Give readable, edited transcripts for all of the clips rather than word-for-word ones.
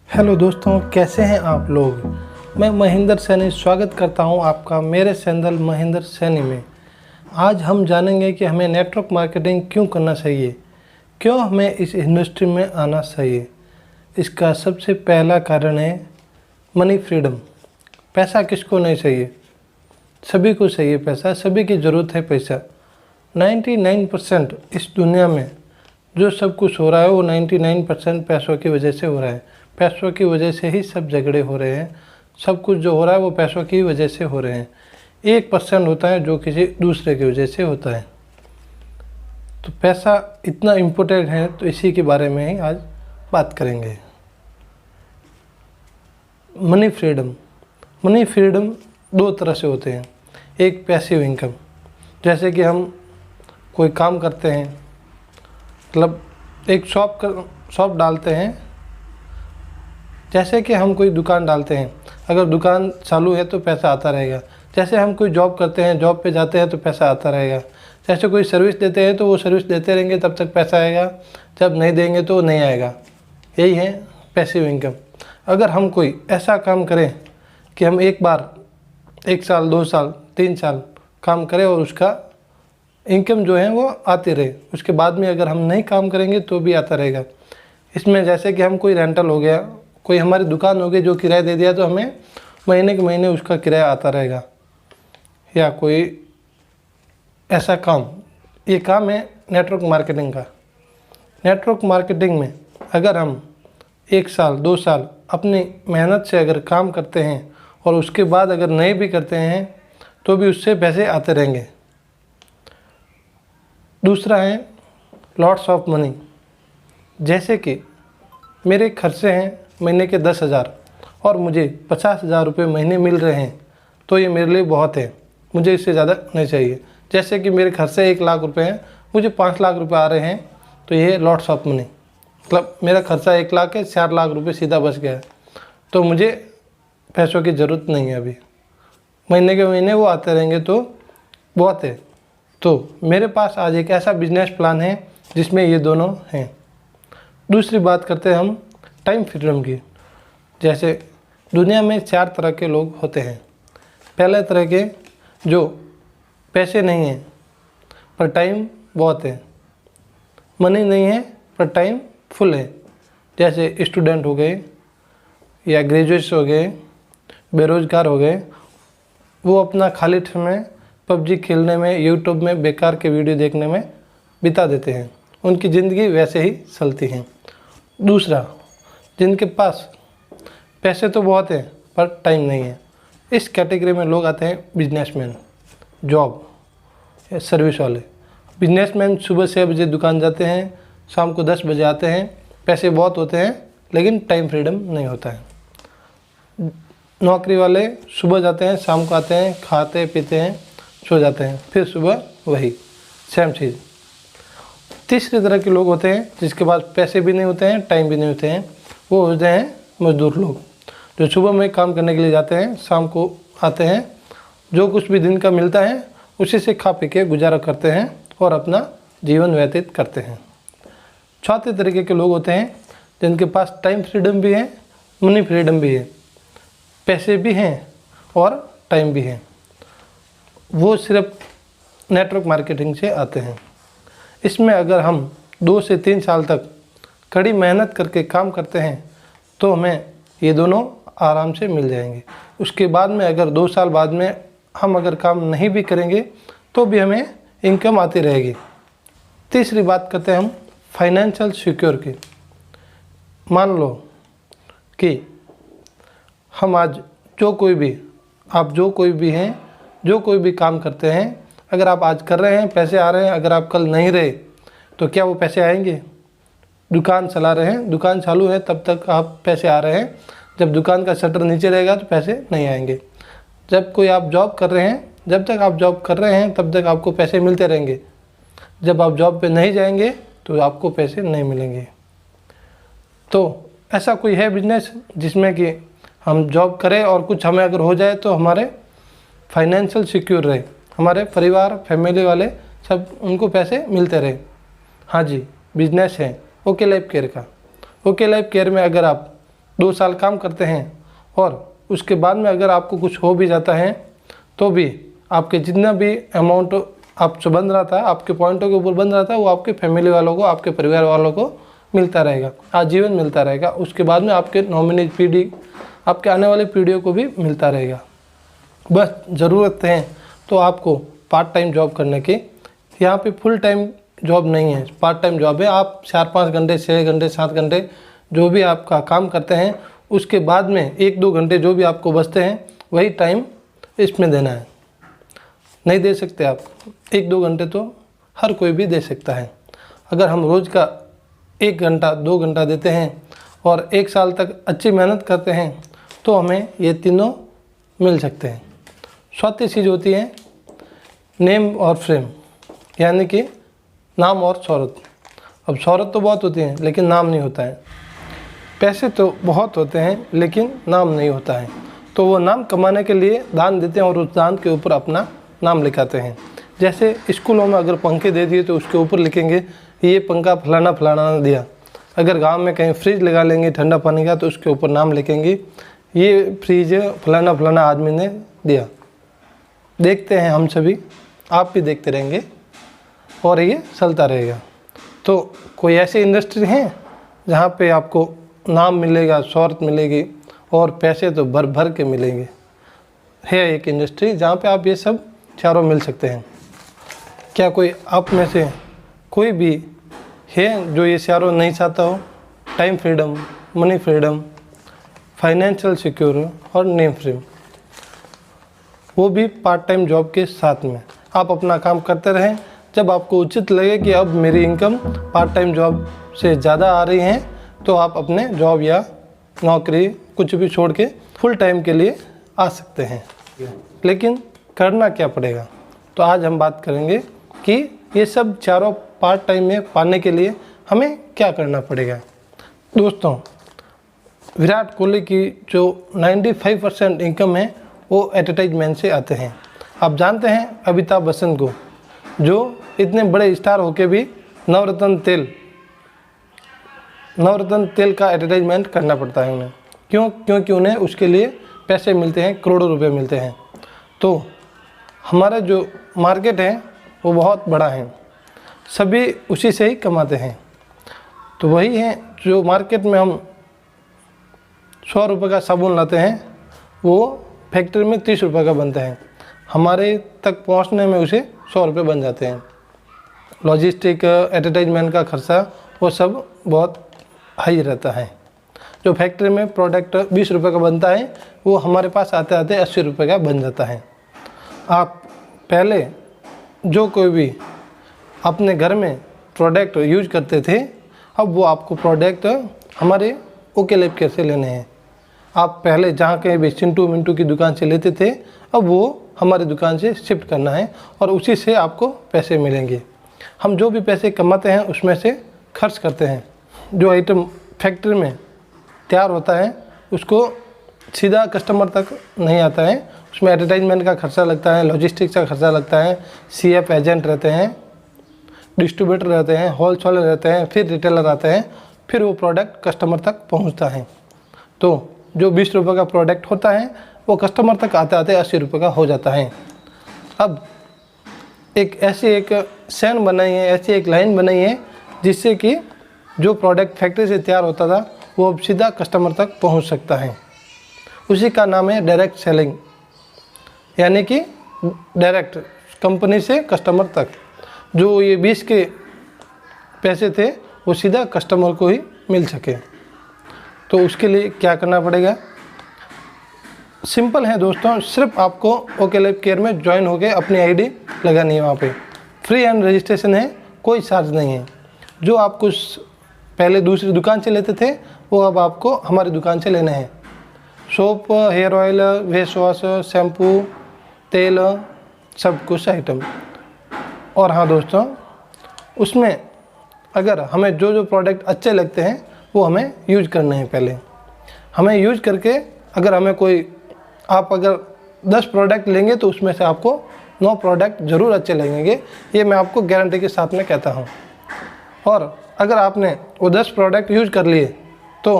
Hello दोस्तों, कैसे हैं आप लोग। मैं महेंद्र सैनी स्वागत करता हूं आपका मेरे चैनल महेंद्र सैनी में। आज हम जानेंगे कि हमें नेटवर्क मार्केटिंग क्यों करना चाहिए, क्यों हमें इस इंडस्ट्री में आना चाहिए। इसका सबसे पहला कारण है मनी फ्रीडम। पैसा किसको नहीं चाहिए, सभी को चाहिए पैसा, सभी की ज़रूरत है पैसा। 99% इस दुनिया में जो सब कुछ हो रहा है वो 99% पैसों की वजह से हो रहा है। पैसों की वजह से ही सब झगड़े हो रहे हैं, सब कुछ जो हो रहा है वो पैसों की वजह से हो रहे हैं। 1% होता है जो किसी दूसरे की वजह से होता है। तो पैसा इतना इम्पोर्टेंट है, तो इसी के बारे में ही आज बात करेंगे। मनी फ्रीडम दो तरह से होते हैं। एक पैसिव इनकम, जैसे कि हम कोई काम करते हैं, मतलब एक शॉप डालते हैं। जैसे कि हम कोई दुकान डालते हैं, अगर दुकान चालू है तो पैसा आता रहेगा। जैसे हम कोई जॉब करते हैं, जॉब पे जाते हैं तो पैसा आता रहेगा। जैसे कोई सर्विस देते हैं तो वो सर्विस देते रहेंगे तब तक पैसा आएगा, जब नहीं देंगे तो नहीं आएगा। यही है पैसिव इनकम। अगर हम कोई ऐसा काम करें कि हम एक बार 1 साल 2 साल 3 साल काम करें और उसका इनकम जो है वो आती रहे, उसके बाद में अगर हम नहीं काम करेंगे तो भी आता रहेगा। इसमें जैसे कि हम कोई रेंटल हो गया, कोई हमारी दुकान हो गई जो किराया दे दिया, तो हमें महीने के महीने उसका किराया आता रहेगा। या कोई ऐसा काम, ये काम है नेटवर्क मार्केटिंग का। नेटवर्क मार्केटिंग में अगर हम 1 साल 2 साल अपनी मेहनत से अगर काम करते हैं और उसके बाद अगर नहीं भी करते हैं तो भी उससे पैसे आते रहेंगे। दूसरा है लॉट्स ऑफ मनी। जैसे कि मेरे खर्चे हैं महीने के 10,000 और मुझे 50,000 रुपये महीने मिल रहे हैं, तो ये मेरे लिए बहुत है, मुझे इससे ज़्यादा नहीं चाहिए। जैसे कि मेरे खर्चे 1 लाख रुपये हैं, मुझे 5 लाख रुपये आ रहे हैं, तो ये लॉट्स ऑफ मनी। मतलब मेरा खर्चा 1 लाख है, 4 लाख रुपये सीधा बच गया है, तो मुझे पैसों की ज़रूरत नहीं है अभी। महीने के महीने वो आते रहेंगे तो बहुत है। तो मेरे पास आज एक ऐसा बिजनेस प्लान है जिसमें ये दोनों हैं। दूसरी बात करते हैं हम टाइम फ्रीडम की। जैसे दुनिया में 4 तरह के लोग होते हैं। पहले तरह के जो पैसे नहीं हैं पर टाइम बहुत है, मनी नहीं है पर टाइम फुल है। जैसे स्टूडेंट हो गए या ग्रेजुएट्स हो गए, बेरोज़गार हो गए, वो अपना खाली समय पबजी खेलने में, यूट्यूब में बेकार के वीडियो देखने में बिता देते हैं। उनकी ज़िंदगी वैसे ही चलती है। दूसरा, जिनके पास पैसे तो बहुत हैं पर टाइम नहीं है, इस कैटेगरी में लोग आते हैं बिजनेसमैन, जॉब या सर्विस वाले। बिजनेसमैन सुबह 6 बजे दुकान जाते हैं, शाम को 10 बजे आते हैं। पैसे बहुत होते हैं लेकिन टाइम फ्रीडम नहीं होता है। नौकरी वाले सुबह जाते हैं, शाम को आते हैं, खाते पीते हैं, सो जाते हैं, फिर सुबह वही सेम चीज़। तीसरी तरह के लोग होते हैं जिसके पास पैसे भी नहीं होते हैं, टाइम भी नहीं होते हैं। वो होते हैं मजदूर लोग, जो सुबह में काम करने के लिए जाते हैं, शाम को आते हैं, जो कुछ भी दिन का मिलता है उसी से खा पी के गुजारा करते हैं और अपना जीवन व्यतीत करते हैं। चौथे तरीके के लोग होते हैं जिनके पास टाइम फ्रीडम भी है, मनी फ्रीडम भी है, पैसे भी हैं और टाइम भी है। वो सिर्फ नेटवर्क मार्केटिंग से आते हैं। इसमें अगर हम 2 से 3 साल तक कड़ी मेहनत करके काम करते हैं तो हमें ये दोनों आराम से मिल जाएंगे। उसके बाद में अगर 2 साल बाद में हम अगर काम नहीं भी करेंगे तो भी हमें इनकम आती रहेगी। तीसरी बात करते हैं हम फाइनेंशियल सिक्योर की। मान लो कि हम आज जो कोई भी हैं, जो कोई भी काम करते हैं, अगर आप आज कर रहे हैं पैसे आ रहे हैं, अगर आप कल नहीं रहे तो क्या वो पैसे आएंगे। दुकान चला रहे हैं, दुकान चालू है तब तक आप पैसे आ रहे हैं, जब दुकान का शटर नीचे रहेगा तो पैसे नहीं आएंगे। जब कोई आप जॉब कर रहे हैं, जब तक आप जॉब कर रहे हैं तब तक आपको पैसे मिलते रहेंगे। जब आप जॉब पे नहीं जाएंगे तो आपको पैसे नहीं मिलेंगे। तो ऐसा कोई है बिजनेस जिसमें कि हम जॉब करें और कुछ हमें अगर हो जाए तो हमारे फाइनेंशियल सिक्योर रहे, हमारे परिवार फैमिली वाले सब उनको पैसे मिलते रहे। हाँ जी, बिजनेस है ओके लाइफ केयर का। ओके लाइफ केयर में अगर आप 2 साल काम करते हैं और उसके बाद में अगर आपको कुछ हो भी जाता है तो भी आपके जितना भी अमाउंट आपसे बन रहा था, आपके पॉइंटों के ऊपर बन रहा था, वो आपके फैमिली वालों को, आपके परिवार वालों को मिलता रहेगा, आजीवन मिलता रहेगा। उसके बाद में आपके नॉमिनी पीढ़ी, आपके आने वाली पीढ़ियों को भी मिलता रहेगा। बस ज़रूरत है तो आपको पार्ट टाइम जॉब करने की। यहाँ पे फुल टाइम जॉब नहीं है, पार्ट टाइम जॉब है। आप 4-5 घंटे, 6 घंटे, 7 घंटे जो भी आपका काम करते हैं, उसके बाद में 1-2 घंटे जो भी आपको बचते हैं वही टाइम इसमें देना है। नहीं दे सकते आप 1-2 घंटे तो हर कोई भी दे सकता है। अगर हम रोज़ का 1 घंटा 2 घंटा देते हैं और 1 साल तक अच्छी मेहनत करते हैं तो हमें ये तीनों मिल सकते हैं। चौथी चीज़ होती है नेम और फ्रेम, यानी कि नाम और शोहरत। अब शोहरत तो बहुत होती है लेकिन नाम नहीं होता है, पैसे तो बहुत होते हैं लेकिन नाम नहीं होता है। तो वो नाम कमाने के लिए दान देते हैं और उस दान के ऊपर अपना नाम लिखाते हैं। जैसे स्कूलों में अगर पंखे दे दिए तो उसके ऊपर लिखेंगे ये पंखा फलाना फलाना ने दिया। अगर गांव में कहीं फ्रिज लगा लेंगे ठंडा पानी का तो उसके ऊपर नाम लिखेंगे ये फ्रिज फलाना फलाना आदमी ने दिया। देखते हैं हम सभी, आप भी देखते रहेंगे और ये चलता रहेगा। तो कोई ऐसी इंडस्ट्री है जहाँ पे आपको नाम मिलेगा, शोहरत मिलेगी और पैसे तो भर भर के मिलेंगे। है एक इंडस्ट्री जहाँ पे आप ये सब चारों मिल सकते हैं। क्या कोई आप में से कोई भी है जो ये चारों नहीं चाहता हो? Time freedom, money freedom, financial secure और नेम फ्रीडम, वो भी पार्ट टाइम जॉब के साथ में। आप अपना काम करते रहें, जब आपको उचित लगे कि अब मेरी इनकम पार्ट टाइम जॉब से ज़्यादा आ रही है तो आप अपने जॉब या नौकरी कुछ भी छोड़ के फुल टाइम के लिए आ सकते हैं। लेकिन करना क्या पड़ेगा? तो आज हम बात करेंगे कि ये सब चारों पार्ट टाइम में पाने के लिए हमें क्या करना पड़ेगा। दोस्तों, विराट कोहली की जो 95% इनकम है वो एडवर्टाइजमेंट से आते हैं। आप जानते हैं अमिताभ बच्चन को, जो इतने बड़े स्टार होके भी नवरत्न तेल का एडवर्टाइजमेंट करना पड़ता है उन्हें। क्यों? क्योंकि उन्हें उसके लिए पैसे मिलते हैं, करोड़ों रुपए मिलते हैं। तो हमारा जो मार्केट है वो बहुत बड़ा है, सभी उसी से ही कमाते हैं। तो वही है जो मार्केट में हम 100 रुपये का साबुन लाते हैं वो फैक्ट्री में 30 रुपये का बनता है, हमारे तक पहुंचने में उसे 100 रुपये बन जाते हैं। लॉजिस्टिक, एडवर्टाइजमेंट का खर्चा वो सब बहुत हाई रहता है। जो फैक्ट्री में प्रोडक्ट 20 रुपये का बनता है वो हमारे पास आते आते 80 रुपये का बन जाता है। आप पहले जो कोई भी अपने घर में प्रोडक्ट यूज करते थे, अब वो आपको प्रोडक्ट हमारे ओके लैब केयर से लेने हैं। आप पहले जहाँ कहीं भी चिंटू मिंटू की दुकान से लेते थे, अब वो हमारी दुकान से शिफ्ट करना है और उसी से आपको पैसे मिलेंगे। हम जो भी पैसे कमाते हैं उसमें से खर्च करते हैं। जो आइटम फैक्ट्री में तैयार होता है उसको सीधा कस्टमर तक नहीं आता है, उसमें एडवर्टाइजमेंट का खर्चा लगता है, लॉजिस्टिक्स का खर्चा लगता है, सीएफ एजेंट रहते हैं, डिस्ट्रीब्यूटर रहते हैं, होलसेलर रहते हैं, फिर रिटेलर आते हैं, फिर वो प्रोडक्ट कस्टमर तक पहुंचता है। तो जो 20 रुपये का प्रोडक्ट होता है वो कस्टमर तक आते आते 80 रुपये का हो जाता है। अब एक चैन बनाई है, ऐसी एक लाइन बनाई है जिससे कि जो प्रोडक्ट फैक्ट्री से तैयार होता था वो अब सीधा कस्टमर तक पहुंच सकता है। उसी का नाम है डायरेक्ट सेलिंग, यानी कि डायरेक्ट कंपनी से कस्टमर तक। जो ये 20 के पैसे थे वो सीधा कस्टमर को ही मिल सके। तो उसके लिए क्या करना पड़ेगा? सिंपल है दोस्तों, सिर्फ आपको ओके लैब केयर में ज्वाइन होकर अपनी आईडी लगानी है। वहाँ पे फ्री एंड रजिस्ट्रेशन है, कोई चार्ज नहीं है। जो आप कुछ पहले दूसरी दुकान से लेते थे वो अब आपको हमारी दुकान से लेने हैं। Soap, hair oil, face wash, shampoo, तेल, सब कुछ आइटम। और हाँ दोस्तों, उसमें अगर हमें जो जो प्रोडक्ट अच्छे लगते हैं वो हमें यूज करने हैं। पहले हमें यूज करके अगर हमें कोई, आप अगर 10 प्रोडक्ट लेंगे तो उसमें से आपको 9 प्रोडक्ट ज़रूर अच्छे लगेंगे, ये मैं आपको गारंटी के साथ में कहता हूँ। और अगर आपने वो 10 प्रोडक्ट यूज कर लिए तो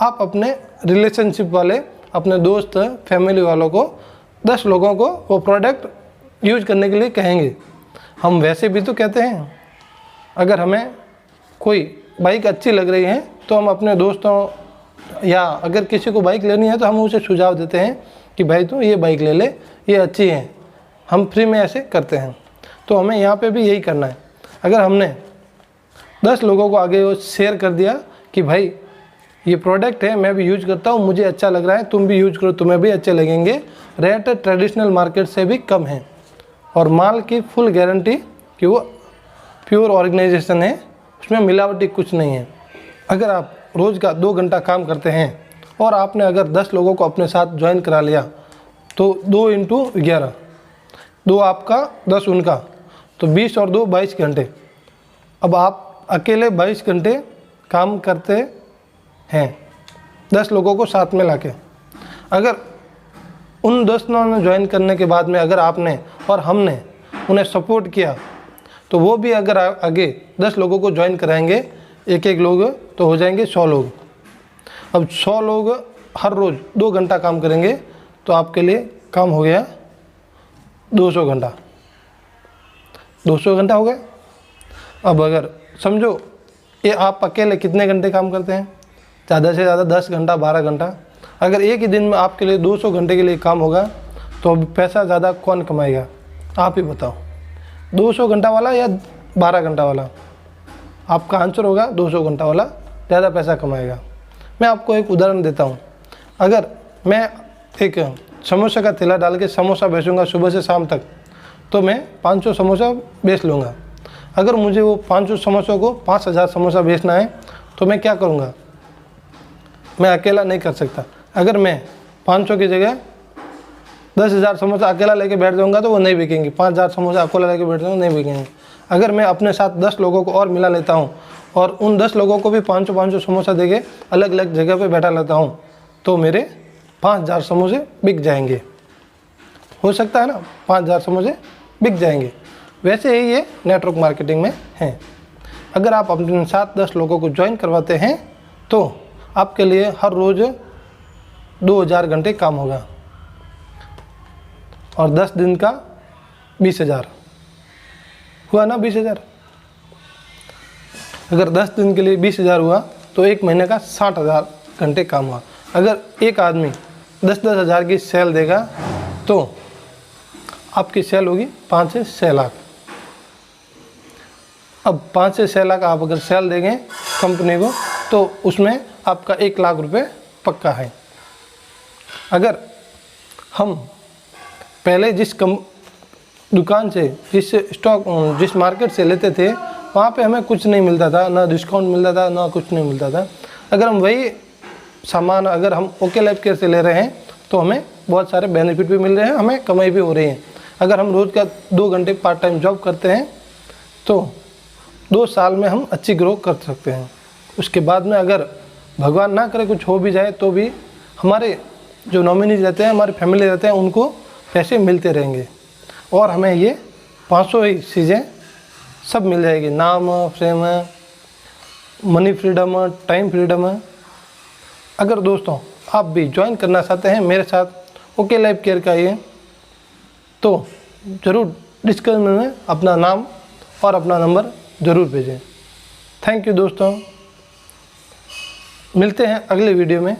आप अपने रिलेशनशिप वाले अपने दोस्त फैमिली वालों को 10 लोगों को वो प्रोडक्ट यूज करने के लिए कहेंगे। हम वैसे भी तो कहते हैं, अगर हमें कोई बाइक अच्छी लग रही है तो हम अपने दोस्तों या अगर किसी को बाइक लेनी है तो हम उसे सुझाव देते हैं कि भाई तू ये बाइक ले ले, ये अच्छी है। हम फ्री में ऐसे करते हैं। तो हमें यहाँ पे भी यही करना है। अगर हमने 10 लोगों को आगे वो शेयर कर दिया कि भाई ये प्रोडक्ट है, मैं भी यूज करता हूँ, मुझे अच्छा लग रहा है, तुम भी यूज करो, तुम्हें भी अच्छे लगेंगे, रेट ट्रेडिशनल मार्केट से भी कम है और माल की फुल गारंटी कि वो प्योर ऑर्गेनाइजेशन है, उसमें मिलावटी कुछ नहीं है। अगर आप रोज़ का 2 घंटा काम करते हैं और आपने अगर 10 लोगों को अपने साथ ज्वाइन करा लिया तो 2 × 11, 2 आपका 10 उनका, तो 20 और 2 22 घंटे। अब आप अकेले 22 घंटे काम करते हैं 10 लोगों को साथ में लाके। अगर उन 10 ने ज्वाइन करने के बाद में अगर आपने और हमने उन्हें सपोर्ट किया तो वो भी अगर आगे 10 लोगों को ज्वाइन कराएंगे, एक लोग, तो हो जाएंगे 100 लोग। अब 100 लोग हर रोज़ 2 घंटा काम करेंगे तो आपके लिए काम हो गया 200 घंटा। 200 घंटा हो गया। अब अगर समझो ये आप अकेले कितने घंटे काम करते हैं, ज़्यादा से ज़्यादा 10 घंटा 12 घंटा। अगर एक ही दिन में आपके लिए 200 घंटे के लिए काम होगा तो पैसा ज़्यादा कौन कमाएगा, आप ही बताओ, 200 घंटा वाला या 12 घंटा वाला? आपका आंसर होगा 200 घंटा वाला ज़्यादा पैसा कमाएगा। मैं आपको एक उदाहरण देता हूँ। अगर मैं एक समोसा का ठेला डाल के समोसा बेचूंगा सुबह से शाम तक, तो मैं 500 समोसा बेच लूँगा। अगर मुझे वो 500 समोसों को 5000 समोसा बेचना है तो मैं क्या करूँगा? मैं अकेला नहीं कर सकता। अगर मैं 500 की जगह 10,000 समोसा अकेला लेके बैठ जाऊँगा तो वो नहीं बिकेंगे। 5,000 समोसा अकेला लेके बैठ जाऊँगा, नहीं बिकेंगे। अगर मैं अपने साथ 10 लोगों को और मिला लेता हूँ और उन 10 लोगों को भी 500 समोसा देके अलग अलग जगह पे बैठा लेता हूँ तो मेरे 5,000 समोसे बिक जाएंगे। हो सकता है ना, 5,000 समोसे बिक जाएंगे। वैसे ही ये नेटवर्क मार्केटिंग में है। अगर आप अपने साथ 10 लोगों को ज्वाइन करवाते हैं तो आपके लिए हर रोज़ 2000 घंटे काम होगा और 10 दिन का 20,000 हुआ ना। 20,000 अगर 10 दिन के लिए 20,000 हुआ तो एक महीने का 60,000 घंटे काम हुआ। अगर एक आदमी 10-10 हज़ार की सेल देगा तो आपकी सेल होगी 5 से 6 लाख। अब 5 से 6 लाख आप अगर सेल देंगे कंपनी को तो उसमें आपका 1 लाख रुपए पक्का है। अगर हम पहले जिस दुकान से जिस मार्केट से लेते थे वहाँ पे हमें कुछ नहीं मिलता था, ना डिस्काउंट मिलता था, ना कुछ नहीं मिलता था। अगर हम वही सामान अगर हम ओके लाइफ केयर से ले रहे हैं तो हमें बहुत सारे बेनिफिट भी मिल रहे हैं, हमें कमाई भी हो रही है। अगर हम रोज़ का 2 घंटे पार्ट टाइम जॉब करते हैं तो 2 साल में हम अच्छी ग्रो कर सकते हैं। उसके बाद में अगर भगवान ना करे कुछ हो भी जाए तो भी हमारे जो नॉमिनीज रहते हैं, हमारे फैमिली रहते हैं, उनको पैसे मिलते रहेंगे और हमें ये 500 ही चीज़ें सब मिल जाएगी। नाम, fame, money freedom, time freedom. अगर दोस्तों आप भी ज्वाइन करना चाहते हैं मेरे साथ ओके लाइफ केयर का ये, तो ज़रूर डिस्क्रिप्शन में अपना नाम और अपना नंबर ज़रूर भेजें। थैंक यू दोस्तों, मिलते हैं अगले वीडियो में।